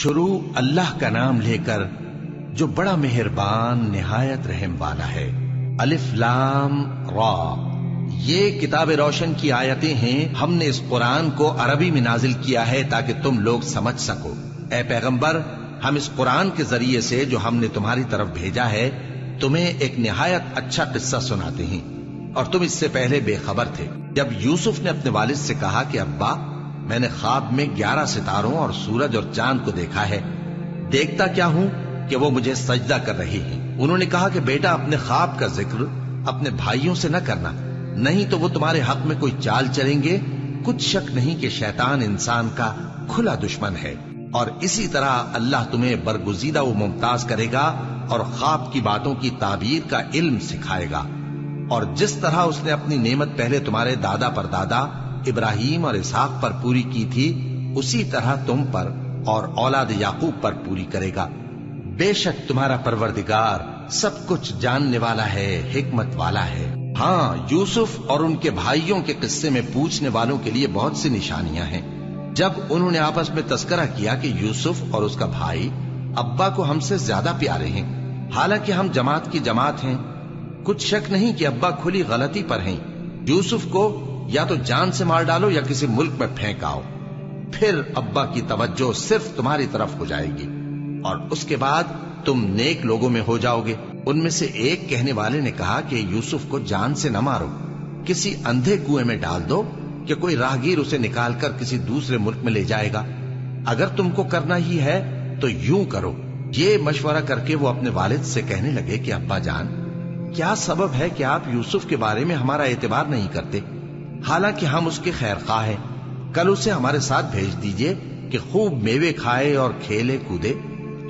شروع اللہ کا نام لے کر جو بڑا مہربان نہایت رحم والا ہے۔ الف لام را، یہ کتاب روشن کی آیتیں ہیں۔ ہم نے اس قرآن کو عربی میں نازل کیا ہے تاکہ تم لوگ سمجھ سکو۔ اے پیغمبر، ہم اس قرآن کے ذریعے سے جو ہم نے تمہاری طرف بھیجا ہے تمہیں ایک نہایت اچھا قصہ سناتے ہیں، اور تم اس سے پہلے بے خبر تھے۔ جب یوسف نے اپنے والد سے کہا کہ ابا، میں نے خواب میں 11 ستاروں اور سورج اور چاند کو دیکھا ہے، دیکھتا کیا ہوں کہ وہ مجھے سجدہ کر رہے ہیں۔ انہوں نے کہا کہ بیٹا، اپنے خواب کا ذکر اپنے بھائیوں سے نہ کرنا، نہیں تو وہ تمہارے حق میں کوئی چال چلیں گے۔ کچھ شک نہیں کہ شیطان انسان کا کھلا دشمن ہے، اور اسی طرح اللہ تمہیں برگزیدہ و ممتاز کرے گا اور خواب کی باتوں کی تعبیر کا علم سکھائے گا، اور جس طرح اس نے اپنی نعمت پہلے تمہارے دادا پر دادا ابراہیم اور اسحاق پر پوری کی تھی، اسی طرح تم پر اور اولاد یعقوب پر پوری کرے گا۔ بے شک تمہارا پروردگار سب کچھ جاننے والا ہے، حکمت والا ہے۔ ہاں، یوسف اور ان کے بھائیوں کے قصے میں پوچھنے والوں کے لیے بہت سی نشانیاں ہیں۔ جب انہوں نے آپس میں تذکرہ کیا کہ یوسف اور اس کا بھائی ابا کو ہم سے زیادہ پیارے ہیں، حالانکہ ہم جماعت کی جماعت ہیں، کچھ شک نہیں کہ ابا کھلی غلطی پر ہیں۔ یوسف کو یا تو جان سے مار ڈالو یا کسی ملک میں پھینک آؤ، پھر ابا کی توجہ صرف تمہاری طرف ہو جائے گی، اور اس کے بعد تم نیک لوگوں میں ہو جاؤ گے۔ ان میں سے ایک کہنے والے نے کہا کہ یوسف کو جان سے نہ مارو، کسی اندھے کنویں میں ڈال دو کہ کوئی راہگیر اسے نکال کر کسی دوسرے ملک میں لے جائے گا۔ اگر تم کو کرنا ہی ہے تو یوں کرو۔ یہ مشورہ کر کے وہ اپنے والد سے کہنے لگے کہ ابا جان، کیا سبب ہے کہ آپ یوسف کے بارے میں ہمارا اعتبار نہیں کرتے؟ حالانکہ ہم اس کے خیر خواہ ہیں، کل اسے ہمارے ساتھ بھیج دیجئے کہ خوب میوے کھائے اور کھیلے کودے،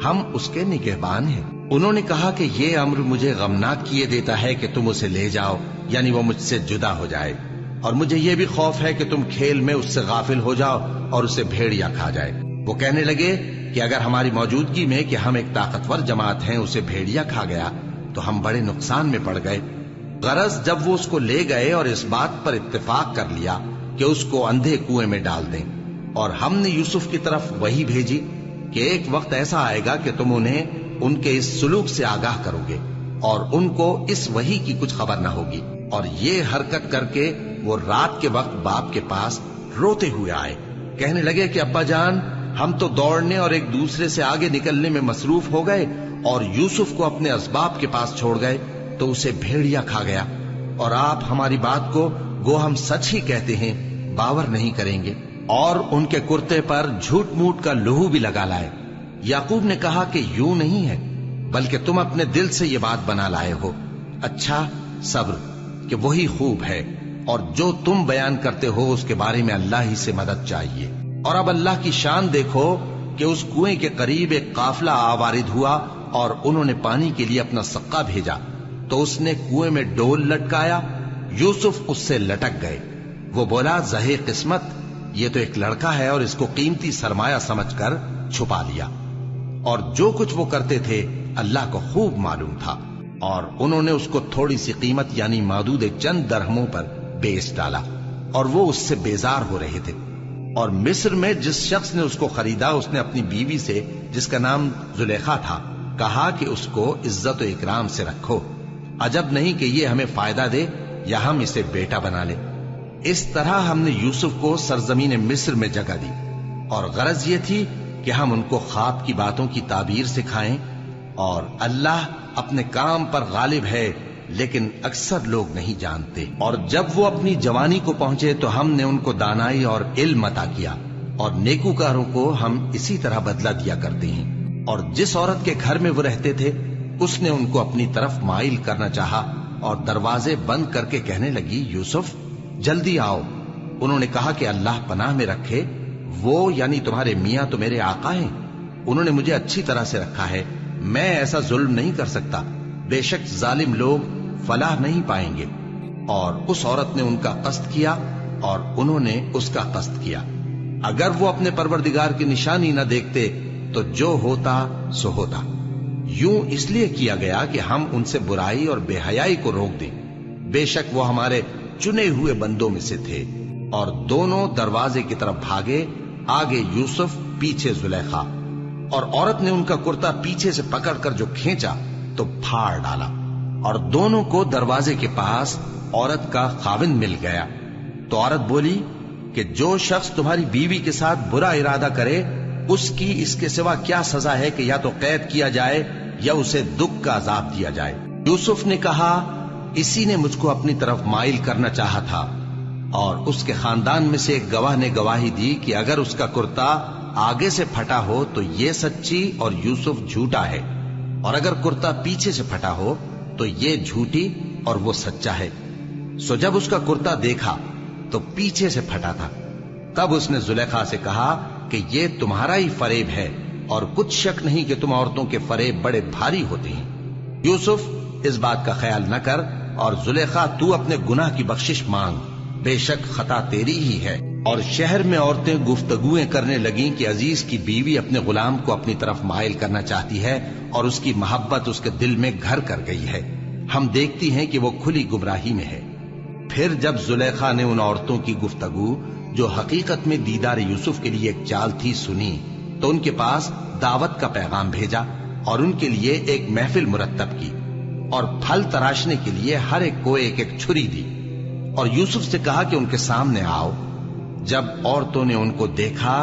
ہم اس کے نگہبان ہیں۔ انہوں نے کہا کہ یہ امر مجھے غمناک کیے دیتا ہے کہ تم اسے لے جاؤ، یعنی وہ مجھ سے جدا ہو جائے، اور مجھے یہ بھی خوف ہے کہ تم کھیل میں اس سے غافل ہو جاؤ اور اسے بھیڑیا کھا جائے۔ وہ کہنے لگے کہ اگر ہماری موجودگی میں کہ ہم ایک طاقتور جماعت ہیں اسے بھیڑیا کھا گیا تو ہم بڑے نقصان میں پڑ گئے۔ غرض جب وہ اس کو لے گئے اور اس بات پر اتفاق کر لیا کہ اس کو اندھے کنویں میں ڈال دیں، اور ہم نے یوسف کی طرف وحی بھیجی کہ ایک وقت ایسا آئے گا کہ تم انہیں ان کے اس سلوک سے آگاہ کرو گے، اور ان کو اس وحی کی کچھ خبر نہ ہوگی۔ اور یہ حرکت کر کے وہ رات کے وقت باپ کے پاس روتے ہوئے آئے، کہنے لگے کہ ابا جان، ہم تو دوڑنے اور ایک دوسرے سے آگے نکلنے میں مصروف ہو گئے اور یوسف کو اپنے اسباب کے پاس چھوڑ گئے تو اسے بھیڑیا کھا گیا، اور آپ ہماری بات کو گو ہم سچ ہی کہتے ہیں باور نہیں کریں گے۔ اور ان کے کرتے پر جھوٹ موٹ کا لہو بھی لگا لائے۔ یعقوب نے کہا کہ یوں نہیں ہے، بلکہ تم اپنے دل سے یہ بات بنا لائے ہو۔ اچھا، صبر کہ وہی خوب ہے، اور جو تم بیان کرتے ہو اس کے بارے میں اللہ ہی سے مدد چاہیے۔ اور اب اللہ کی شان دیکھو کہ اس کنویں کے قریب ایک قافلہ آوارد ہوا اور انہوں نے پانی کے لیے اپنا سقا بھیجا، تو اس نے کنویں میں ڈول لٹکایا، یوسف اس سے لٹک گئے۔ وہ بولا، زہے قسمت، یہ تو ایک لڑکا ہے، اور اس کو قیمتی سرمایہ سمجھ کر چھپا لیا۔ اور جو کچھ وہ کرتے تھے اللہ کو خوب معلوم تھا، اور انہوں نے اس کو تھوڑی سی قیمت یعنی معدود چند درہموں پر بیچ ڈالا، اور وہ اس سے بیزار ہو رہے تھے۔ اور مصر میں جس شخص نے اس کو خریدا، اس نے اپنی بیوی سے جس کا نام زلیخا تھا کہا کہ اس کو عزت و اکرام سے رکھو، عجب نہیں کہ یہ ہمیں فائدہ دے یا ہم اسے بیٹا بنا لے۔ اس طرح ہم نے یوسف کو سرزمین مصر میں جگہ دی، اور غرض یہ تھی کہ ہم ان کو خواب کی باتوں کی تعبیر سکھائیں، اور اللہ اپنے کام پر غالب ہے لیکن اکثر لوگ نہیں جانتے۔ اور جب وہ اپنی جوانی کو پہنچے تو ہم نے ان کو دانائی اور علم عطا کیا، اور نیکوکاروں کو ہم اسی طرح بدلہ دیا کرتے ہیں۔ اور جس عورت کے گھر میں وہ رہتے تھے اس نے ان کو اپنی طرف مائل کرنا چاہا، اور دروازے بند کر کے کہنے لگی، یوسف جلدی آؤ۔ انہوں نے کہا کہ اللہ پناہ میں رکھے، وہ یعنی تمہارے میاں تو میرے آقا ہیں، انہوں نے مجھے اچھی طرح سے رکھا ہے، میں ایسا ظلم نہیں کر سکتا، بے شک ظالم لوگ فلاح نہیں پائیں گے۔ اور اس عورت نے ان کا قصد کیا اور انہوں نے اس کا قصد کیا۔ اگر وہ اپنے پروردگار کی نشانی نہ دیکھتے تو جو ہوتا سو ہوتا۔ یوں اس لیے کیا گیا کہ ہم ان سے برائی اور بے حیائی کو روک دیں، بے شک وہ ہمارے چنے ہوئے بندوں میں سے تھے۔ اور دونوں دروازے کی طرف بھاگے، آگے یوسف پیچھے زلیخا، اور عورت نے ان کا کرتا پیچھے سے پکڑ کر جو کھینچا تو پھاڑ ڈالا، اور دونوں کو دروازے کے پاس عورت کا خاوند مل گیا۔ تو عورت بولی کہ جو شخص تمہاری بیوی کے ساتھ برا ارادہ کرے اس کی اس کے سوا کیا سزا ہے کہ یا تو قید کیا جائے یا اسے دکھ کا عذاب دیا جائے۔ یوسف نے کہا اسی نے مجھ کو اپنی طرف مائل کرنا چاہا تھا، اور اس کے خاندان میں سے ایک گواہ نے گواہی دی کہ اگر اس کا کرتا آگے سے پھٹا ہو تو یہ سچی اور یوسف جھوٹا ہے، اور اگر کرتا پیچھے سے پھٹا ہو تو یہ جھوٹی اور وہ سچا ہے۔ سو جب اس کا کرتا دیکھا تو پیچھے سے پھٹا تھا، تب اس نے زلیخا سے کہا کہ یہ تمہارا ہی فریب ہے، اور کچھ شک نہیں کہ تم عورتوں کے فریب بڑے بھاری ہوتے ہیں۔ یوسف اس بات کا خیال نہ کر، اور زلیخا تو اپنے گناہ کی بخشش مانگ، بے شک خطا تیری ہی ہے۔ اور شہر میں عورتیں گفتگویں کرنے لگیں کہ عزیز کی بیوی اپنے غلام کو اپنی طرف مائل کرنا چاہتی ہے، اور اس کی محبت اس کے دل میں گھر کر گئی ہے، ہم دیکھتی ہیں کہ وہ کھلی گمراہی میں ہے۔ پھر جب زلیخا نے ان عورتوں کی گفتگو جو حقیقت میں دیدار یوسف کے لیے ایک چال تھی سنی، تو ان کے پاس دعوت کا پیغام بھیجا اور ان کے لیے ایک محفل مرتب کی، اور پھل تراشنے کے لیے ہر ایک کو ایک ایک چھری دی، اور یوسف سے کہا کہ ان کے سامنے آؤ۔ جب عورتوں نے ان کو دیکھا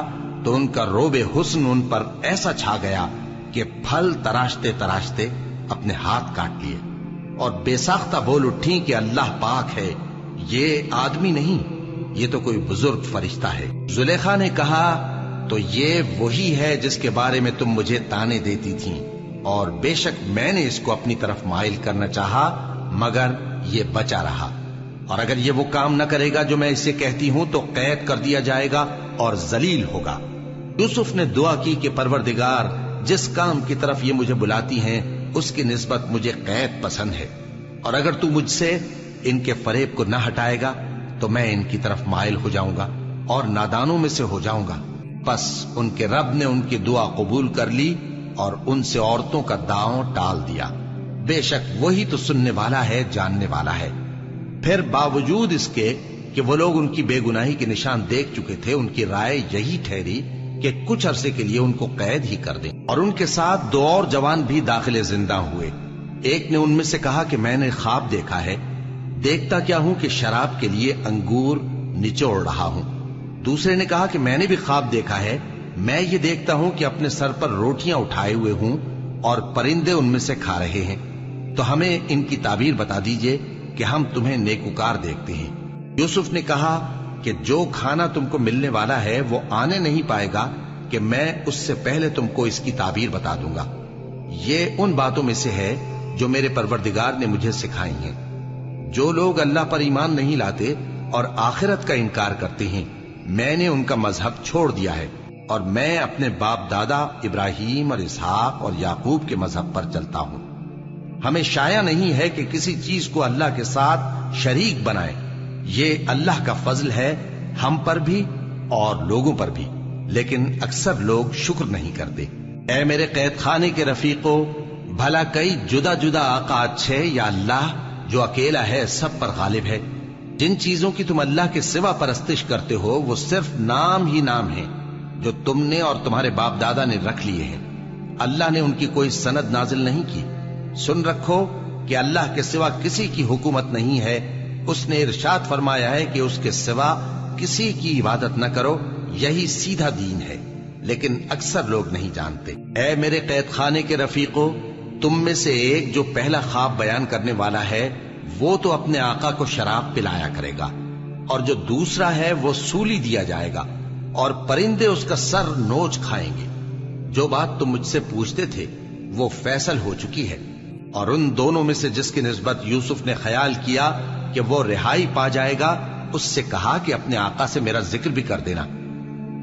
تو ان کا روب حسن ان پر ایسا چھا گیا کہ پھل تراشتے تراشتے اپنے ہاتھ کاٹ لیے، اور بے ساختہ بول اٹھی کہ اللہ پاک ہے، یہ آدمی نہیں، یہ تو کوئی بزرگ فرشتہ ہے۔ زلیخا نے کہا تو یہ وہی ہے جس کے بارے میں تم مجھے تانے دیتی تھیں، اور بے شک میں نے اس کو اپنی طرف مائل کرنا چاہا مگر یہ بچا رہا، اور اگر یہ وہ کام نہ کرے گا جو میں اسے کہتی ہوں تو قید کر دیا جائے گا اور ذلیل ہوگا۔ یوسف نے دعا کی کہ پروردگار جس کام کی طرف یہ مجھے بلاتی ہیں اس کی نسبت مجھے قید پسند ہے، اور اگر تو مجھ سے ان کے فریب کو نہ ہٹائے گا تو میں ان کی طرف مائل ہو جاؤں گا اور نادانوں میں سے ہو جاؤں گا۔ بس ان کے رب نے ان کی دعا قبول کر لی اور ان سے عورتوں کا داؤں ٹال دیا، بے شک وہی تو سننے والا ہے، جاننے والا ہے۔ پھر باوجود اس کے کہ وہ لوگ ان کی بے گناہی کے نشان دیکھ چکے تھے، ان کی رائے یہی ٹھہری کہ کچھ عرصے کے لیے ان کو قید ہی کر دیں، اور ان کے ساتھ دو اور جوان بھی داخل زندہ ہوئے۔ ایک نے ان میں سے کہا کہ میں نے خواب دیکھا ہے، دیکھتا کیا ہوں کہ شراب کے لیے انگور نچوڑ رہا ہوں۔ دوسرے نے کہا کہ میں نے بھی خواب دیکھا ہے، میں یہ دیکھتا ہوں کہ اپنے سر پر روٹیاں اٹھائے ہوئے ہوں اور پرندے ان میں سے کھا رہے ہیں، تو ہمیں ان کی تعبیر بتا دیجئے کہ ہم تمہیں نیکوکار دیکھتے ہیں۔ یوسف نے کہا کہ جو کھانا تم کو ملنے والا ہے وہ آنے نہیں پائے گا کہ میں اس سے پہلے تم کو اس کی تعبیر بتا دوں گا۔ یہ ان باتوں میں سے ہے جو میرے پروردگار نے مجھے سکھائی ہیں۔ جو لوگ اللہ پر ایمان نہیں لاتے اور آخرت کا انکار کرتے ہیں، میں نے ان کا مذہب چھوڑ دیا ہے، اور میں اپنے باپ دادا ابراہیم اور اسحاق اور یعقوب کے مذہب پر چلتا ہوں۔ ہمیں شایع نہیں ہے کہ کسی چیز کو اللہ کے ساتھ شریک بنائے، یہ اللہ کا فضل ہے ہم پر بھی اور لوگوں پر بھی، لیکن اکثر لوگ شکر نہیں کرتے۔ اے میرے قید خانے کے رفیقو، بھلا کئی جدا جدا آقا اچھے یا اللہ جو اکیلا ہے سب پر غالب ہے؟ جن چیزوں کی تم اللہ کے سوا پرستش کرتے ہو وہ صرف نام ہی نام ہیں جو تم نے اور تمہارے باپ دادا نے رکھ لیے ہیں، اللہ نے ان کی کوئی سند نازل نہیں کی۔ سن رکھو کہ اللہ کے سوا کسی کی حکومت نہیں ہے، اس نے ارشاد فرمایا ہے کہ اس کے سوا کسی کی عبادت نہ کرو، یہی سیدھا دین ہے، لیکن اکثر لوگ نہیں جانتے۔ اے میرے قید خانے کے رفیقو، تم میں سے ایک جو پہلا خواب بیان کرنے والا ہے وہ تو اپنے آقا کو شراب پلایا کرے گا، اور جو دوسرا ہے وہ سولی دیا جائے گا، اور پرندے اس کا سر نوچ کھائیں گے۔ جو بات تم مجھ سے پوچھتے تھے وہ فیصل ہو چکی ہے، اور ان دونوں میں سے جس کی نسبت یوسف نے خیال کیا کہ وہ رہائی پا جائے گا، اس سے کہا کہ اپنے آقا سے میرا ذکر بھی کر دینا۔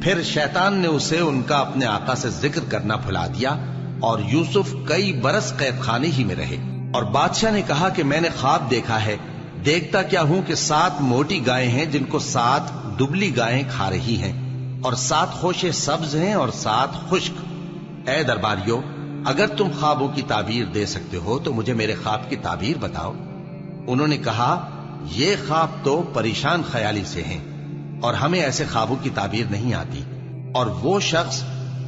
پھر شیطان نے اسے ان کا اپنے آقا سے ذکر کرنا بھلا دیا، اور یوسف کئی برس قید خانے ہی میں رہے۔ اور بادشاہ نے کہا کہ میں نے خواب دیکھا ہے، دیکھتا کیا ہوں کہ 7 موٹی گائیں ہیں جن کو 7 دبلی گائیں کھا رہی ہیں، اور 7 خوشے سبز ہیں اور 7 خشک۔ اے درباریو، اگر تم خوابوں کی تعبیر دے سکتے ہو تو مجھے میرے خواب کی تعبیر بتاؤ۔ انہوں نے کہا یہ خواب تو پریشان خیالی سے ہیں، اور ہمیں ایسے خوابوں کی تعبیر نہیں آتی۔ اور وہ شخص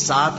7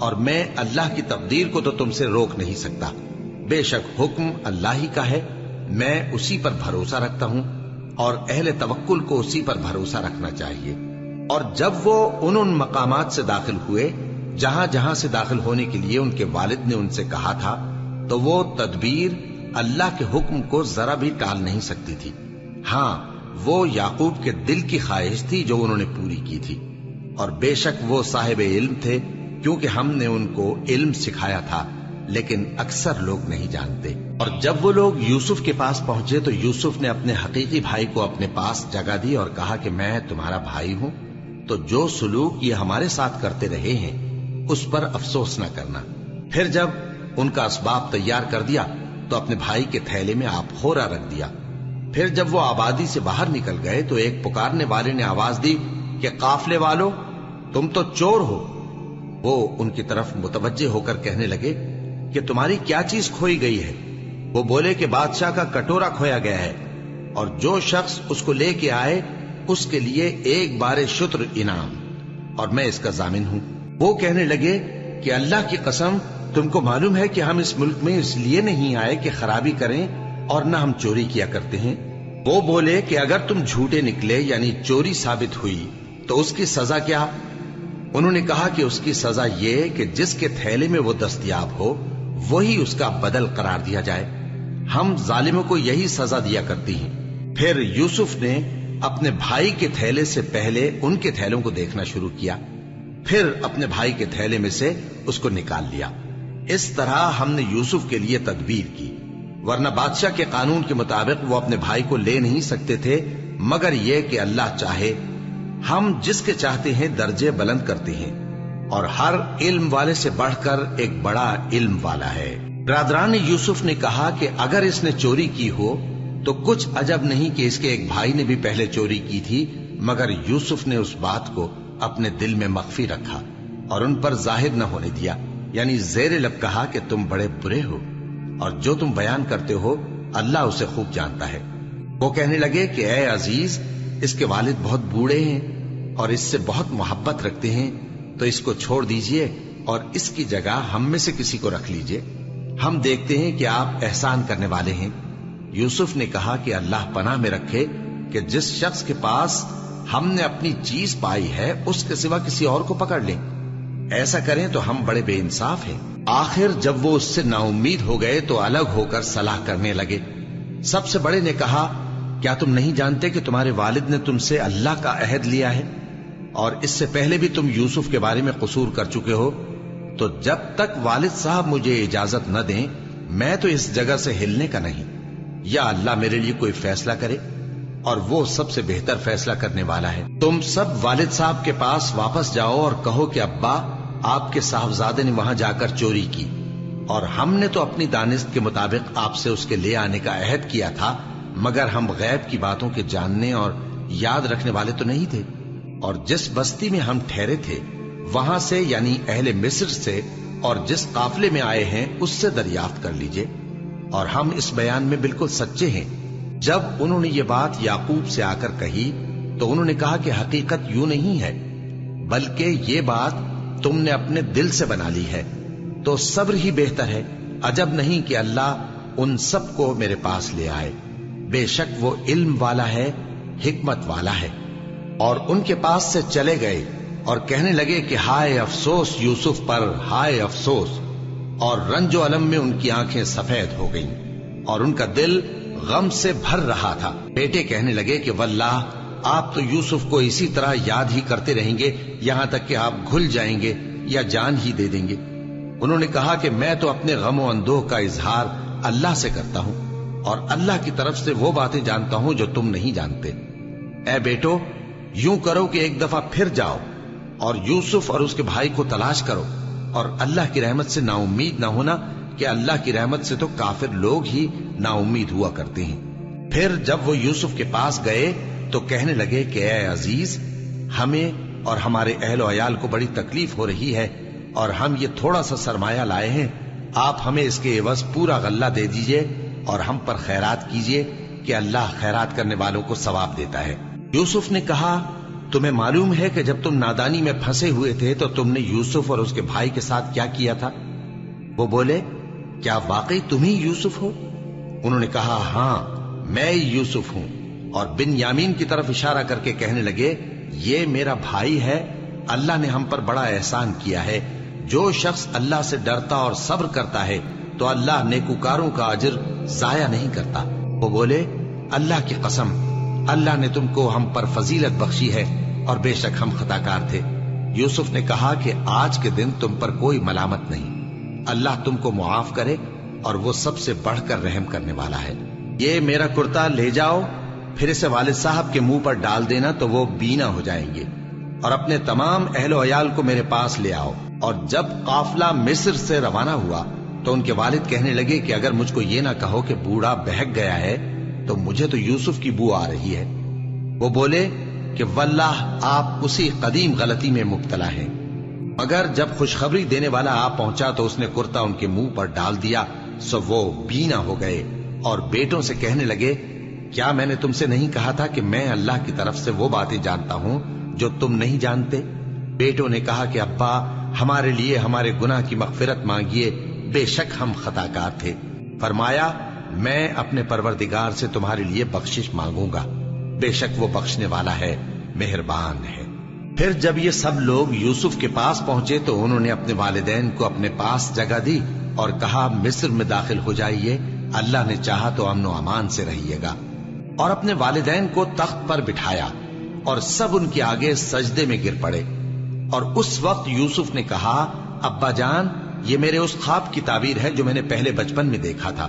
اور میں اللہ کی تقدیر کو تو تم سے روک نہیں سکتا. بے شک حکم اللہ ہی کا ہے، میں اسی پر بھروسہ رکھتا ہوں، اور اہل توکل کو اسی پر بھروسہ رکھنا چاہیے. اور جب وہ ان مقامات سے داخل ہوئے جہاں جہاں سے داخل ہونے کے لیے ان کے والد نے ان سے کہا تھا، تو وہ تدبیر اللہ کے حکم کو ذرا بھی ٹال نہیں سکتی تھی. ہاں، وہ یعقوب کے دل کی خواہش تھی جو انہوں نے پوری کی تھی. اور بے شک وہ صاحب علم تھے، کیونکہ ہم نے ان کو علم سکھایا تھا، لیکن اکثر لوگ نہیں جانتے. اور جب وہ لوگ یوسف کے پاس پہنچے تو یوسف نے اپنے حقیقی بھائی کو اپنے پاس جگہ دی اور کہا کہ میں تمہارا بھائی ہوں، تو جو سلوک یہ ہمارے ساتھ کرتے رہے ہیں اس پر افسوس نہ کرنا. پھر جب ان کا اسباب تیار کر دیا تو اپنے بھائی کے تھیلے میں آپ خورا رکھ دیا. پھر جب وہ آبادی سے باہر نکل گئے تو ایک پکارنے والے نے آواز دی کہ قافلے والو، تم تو چور ہو. وہ ان کی طرف متوجہ ہو کر کہنے لگے کہ تمہاری کیا چیز کھوئی گئی ہے؟ وہ بولے کہ بادشاہ کا کٹورا کھویا گیا ہے، اور جو شخص اس کو لے کے آئے اس کے لیے 1 بار شتر انعام، اور میں اس کا ضامن ہوں. وہ کہنے لگے کہ اللہ کی قسم، تم کو معلوم ہے کہ ہم اس ملک میں اس لیے نہیں آئے کہ خرابی کریں، اور نہ ہم چوری کیا کرتے ہیں. وہ بولے کہ اگر تم جھوٹے نکلے یعنی چوری ثابت ہوئی تو اس کی سزا کیا؟ انہوں نے کہا کہ اس کی سزا یہ کہ جس کے تھیلے میں وہ دستیاب ہو وہی اس کا بدل قرار دیا جائے. ہم ظالموں کو یہی سزا دیا کرتی ہیں. پھر یوسف نے اپنے بھائی کے تھیلے سے پہلے ان کے تھیلوں کو دیکھنا شروع کیا، پھر اپنے بھائی کے تھیلے میں سے اس کو نکال لیا. اس طرح ہم نے یوسف کے لیے تدبیر کی، ورنہ بادشاہ کے قانون کے مطابق وہ اپنے بھائی کو لے نہیں سکتے تھے مگر یہ کہ اللہ چاہے. ہم جس کے چاہتے ہیں درجے بلند کرتے ہیں، اور ہر علم والے سے بڑھ کر ایک بڑا علم والا ہے. برادران یوسف نے کہا کہ اگر اس نے چوری کی ہو تو کچھ عجب نہیں کہ اس کے ایک بھائی نے بھی پہلے چوری کی تھی، مگر یوسف نے اس بات کو اپنے دل میں مخفی رکھا اور ان پر ظاہر نہ ہونے دیا. یعنی زیر لب کہا کہ تم بڑے برے ہو، اور جو تم بیان کرتے ہو اللہ اسے خوب جانتا ہے. وہ کہنے لگے کہ اے عزیز، اس کے والد بہت بوڑھے ہیں اور اس سے بہت محبت رکھتے ہیں، تو اس کو چھوڑ دیجئے اور اس کی جگہ ہم میں سے کسی کو رکھ لیجئے. ہم دیکھتے ہیں کہ آپ احسان کرنے والے ہیں. یوسف نے کہا کہ اللہ پناہ میں رکھے کہ جس شخص کے پاس ہم نے اپنی چیز پائی ہے اس کے سوا کسی اور کو پکڑ لیں. ایسا کریں تو ہم بڑے بے انصاف ہیں. آخر جب وہ اس سے نا امید ہو گئے تو الگ ہو کر صلاح کرنے لگے. سب سے بڑے نے کہا، کیا تم نہیں جانتے کہ تمہارے والد نے تم سے اللہ کا عہد لیا ہے، اور اس سے پہلے بھی تم یوسف کے بارے میں قصور کر چکے ہو؟ تو جب تک والد صاحب مجھے اجازت نہ دیں میں تو اس جگہ سے ہلنے کا نہیں. یا اللہ میرے لیے کوئی فیصلہ کرے، اور وہ سب سے بہتر فیصلہ کرنے والا ہے. تم سب والد صاحب کے پاس واپس جاؤ اور کہو کہ ابا، آپ کے صاحبزادے نے وہاں جا کر چوری کی، اور ہم نے تو اپنی دانست کے مطابق آپ سے اس کے لے آنے کا عہد کیا تھا، مگر ہم غیب کی باتوں کے جاننے اور یاد رکھنے والے تو نہیں تھے. اور جس بستی میں ہم ٹھہرے تھے وہاں سے یعنی اہل مصر سے اور جس قافلے میں آئے ہیں اس سے دریافت کر لیجئے، اور ہم اس بیان میں بالکل سچے ہیں. جب انہوں نے یہ بات یعقوب سے آ کر کہی تو انہوں نے کہا کہ حقیقت یوں نہیں ہے، بلکہ یہ بات تم نے اپنے دل سے بنا لی ہے، تو صبر ہی بہتر ہے. عجب نہیں کہ اللہ ان سب کو میرے پاس لے آئے. بے شک وہ علم والا ہے، حکمت والا ہے. اور ان کے پاس سے چلے گئے اور کہنے لگے کہ ہائے افسوس یوسف پر، ہائے افسوس. اور رنج و الم میں ان کی آنکھیں سفید ہو گئیں اور ان کا دل غم سے بھر رہا تھا. بیٹے کہنے لگے کہ واللہ آپ تو یوسف کو اسی طرح یاد ہی کرتے رہیں گے یہاں تک کہ آپ گھل جائیں گے یا جان ہی دے دیں گے. انہوں نے کہا کہ میں تو اپنے غم و اندوہ کا اظہار اللہ سے کرتا ہوں، اور اللہ کی طرف سے وہ باتیں جانتا ہوں جو تم نہیں جانتے. اے بیٹو، یوں کرو کہ ایک دفعہ پھر جاؤ اور یوسف اور اس کے بھائی کو تلاش کرو، اور اللہ کی رحمت سے نا امید نہ ہونا کہ اللہ کی رحمت سے تو کافر لوگ ہی نا امید ہوا کرتے ہیں. پھر جب وہ یوسف کے پاس گئے تو کہنے لگے کہ اے عزیز، ہمیں اور ہمارے اہل و عیال کو بڑی تکلیف ہو رہی ہے، اور ہم یہ تھوڑا سا سرمایہ لائے ہیں، آپ ہمیں اس کے عوض پورا غلہ دے دیجئے اور ہم پر خیرات کیجئے کہ اللہ خیرات کرنے والوں کو ثواب دیتا ہے. یوسف نے کہا تمہیں معلوم ہے کہ جب تم نادانی میں پھنسے ہوئے تھے تو تم نے یوسف اور اس کے بھائی کے ساتھ کیا کیا تھا؟ وہ بولے کیا واقعی تم ہی یوسف ہو؟ انہوں نے کہا ہاں میں یوسف ہوں، اور بن یامین کی طرف اشارہ کر کے کہنے لگے یہ میرا بھائی ہے، اللہ نے ہم پر بڑا احسان کیا ہے، جو شخص اللہ سے ڈرتا اور صبر کرتا ہے تو اللہ نیکوکاروں کا اجر ضائع نہیں کرتا۔ وہ بولے اللہ کی قسم اللہ نے تم کو ہم پر فضیلت بخشی ہے اور بے شک ہم خطاکار تھے۔ یوسف نے کہا کہ آج کے دن تم پر کوئی ملامت نہیں، اللہ تم کو معاف کرے اور وہ سب سے بڑھ کر رحم کرنے والا ہے۔ یہ میرا کرتا لے جاؤ، پھر اسے والد صاحب کے منہ پر ڈال دینا تو وہ بینا ہو جائیں گے، اور اپنے تمام اہل و عیال کو میرے پاس لے آؤ۔ اور جب قافلہ مصر سے روانہ ہوا تو ان کے والد کہنے لگے کہ اگر مجھ کو یہ نہ کہو کہ بوڑھا بہک گیا ہے تو مجھے تو یوسف کی بو آ رہی ہے۔ وہ بولے کہ واللہ آپ اسی قدیم غلطی میں مبتلا ہیں۔ مگر جب خوشخبری دینے والا آ پہنچا تو اس نے کرتا ان کے منہ پر ڈال دیا، سو وہ بینا ہو گئے اور بیٹوں سے کہنے لگے کیا میں نے تم سے نہیں کہا تھا کہ میں اللہ کی طرف سے وہ باتیں جانتا ہوں جو تم نہیں جانتے؟ بیٹوں نے کہا کہ ابا ہمارے لیے ہمارے گناہ کی مغفرت مانگیے، بے شک ہم خطاکار تھے۔ فرمایا میں اپنے پروردگار سے تمہارے لیے بخشش مانگوں گا، بے شک وہ بخشنے والا ہے، مہربان ہے۔ پھر جب یہ سب لوگ یوسف کے پاس پہنچے تو انہوں نے اپنے والدین کو اپنے پاس جگہ دی اور کہا مصر میں داخل ہو جائیے، اللہ نے چاہا تو امن و امان سے رہیے گا۔ اور اپنے والدین کو تخت پر بٹھایا اور سب ان کے آگے سجدے میں گر پڑے۔ اور اس وقت یوسف نے کہا ابا جان یہ میرے اس خواب کی تعبیر ہے جو میں نے پہلے بچپن میں دیکھا تھا،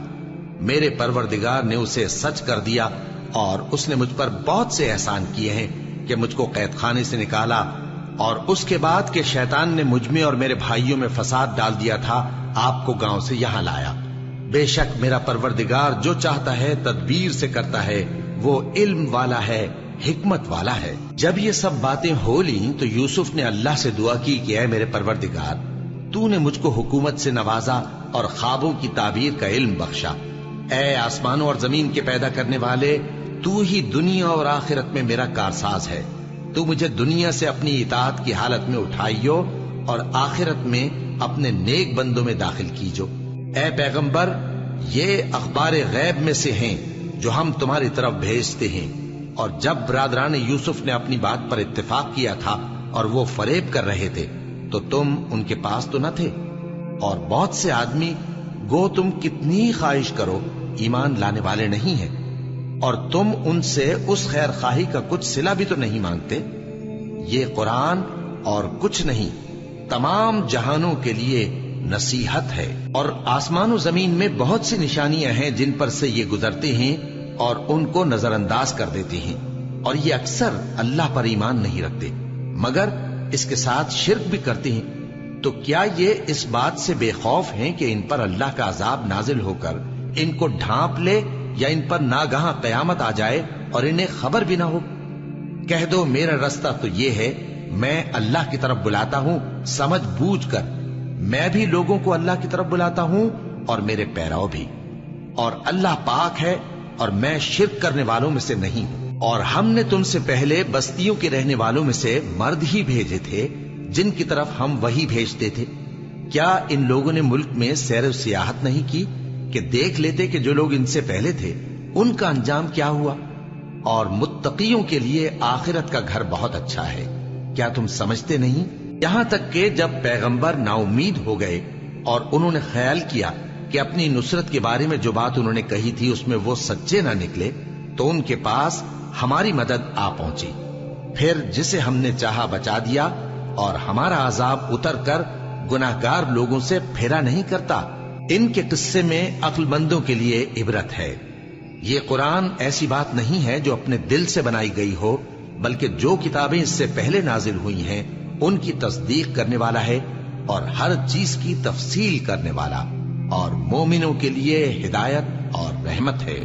میرے پروردگار نے اسے سچ کر دیا اور اس نے مجھ پر بہت سے احسان کیے ہیں کہ مجھ کو قید خانے سے نکالا، اور اس کے بعد کہ شیطان نے مجھ میں اور میرے بھائیوں میں فساد ڈال دیا تھا آپ کو گاؤں سے یہاں لایا۔ بے شک میرا پروردگار جو چاہتا ہے تدبیر سے کرتا ہے، وہ علم والا ہے، حکمت والا ہے۔ جب یہ سب باتیں ہو لیں تو یوسف نے اللہ سے دعا کی کہ اے میرے پروردگار تو نے مجھ کو حکومت سے نوازا اور خوابوں کی تعبیر کا علم بخشا۔ اے آسمانوں اور زمین کے پیدا کرنے والے، تو ہی دنیا اور آخرت میں میرا کارساز ہے، تو مجھے دنیا سے اپنی اطاعت کی حالت میں اٹھائیو اور آخرت میں اپنے نیک بندوں میں داخل کیجو۔ اے پیغمبر یہ اخبار غیب میں سے ہیں جو ہم تمہاری طرف بھیجتے ہیں۔ اور جب برادران یوسف نے اپنی بات پر اتفاق کیا تھا اور وہ فریب کر رہے تھے تو تم ان کے پاس تو نہ تھے، اور بہت سے آدمی گو تم کتنی خواہش کرو ایمان لانے والے نہیں ہیں، اور تم ان سے اس خیر خواہی کا کچھ صلہ بھی تو نہیں مانگتے۔ یہ قرآن اور کچھ نہیں تمام جہانوں کے لیے نصیحت ہے، اور آسمان و زمین میں بہت سی نشانیاں ہیں جن پر سے یہ گزرتے ہیں اور ان کو نظر انداز کر دیتے ہیں، اور یہ اکثر اللہ پر ایمان نہیں رکھتے مگر اس کے ساتھ شرک بھی کرتے ہیں۔ تو کیا یہ اس بات سے بے خوف ہیں کہ ان پر اللہ کا عذاب نازل ہو کر ان کو ڈھانپ لے، یا ان پر ناگہاں قیامت آ جائے اور انہیں خبر بھی نہ ہو؟ کہہ دو میرا رستہ تو یہ ہے، میں اللہ کی طرف بلاتا ہوں سمجھ بوجھ کر، میں بھی لوگوں کو اللہ کی طرف بلاتا ہوں اور میرے پیراؤ بھی، اور اللہ پاک ہے اور میں شرک کرنے والوں میں سے نہیں ہوں۔ اور ہم نے تم سے پہلے بستیوں کے رہنے والوں میں سے مرد ہی بھیجے تھے جن کی طرف ہم وہی بھیجتے تھے۔ کیا ان لوگوں نے ملک میں سیر و سیاحت نہیں کی کہ دیکھ لیتے کہ جو لوگ ان سے پہلے تھے ان کا انجام کیا ہوا؟ اور متقیوں کے لیے آخرت کا گھر بہت اچھا ہے، کیا تم سمجھتے نہیں؟ یہاں تک کہ جب پیغمبر نا امید ہو گئے اور انہوں نے خیال کیا کہ اپنی نصرت کے بارے میں جو بات انہوں نے کہی تھی اس میں وہ سچے نہ نکلے، تو ان کے پاس ہماری مدد آ پہنچی، پھر جسے ہم نے چاہا بچا دیا، اور ہمارا عذاب اتر کر گناہگار لوگوں سے پھیرا نہیں کرتا۔ ان کے قصے میں عقل مندوں کے لیے عبرت ہے۔ یہ قرآن ایسی بات نہیں ہے جو اپنے دل سے بنائی گئی ہو، بلکہ جو کتابیں اس سے پہلے نازل ہوئی ہیں ان کی تصدیق کرنے والا ہے اور ہر چیز کی تفصیل کرنے والا، اور مومنوں کے لیے ہدایت اور رحمت ہے۔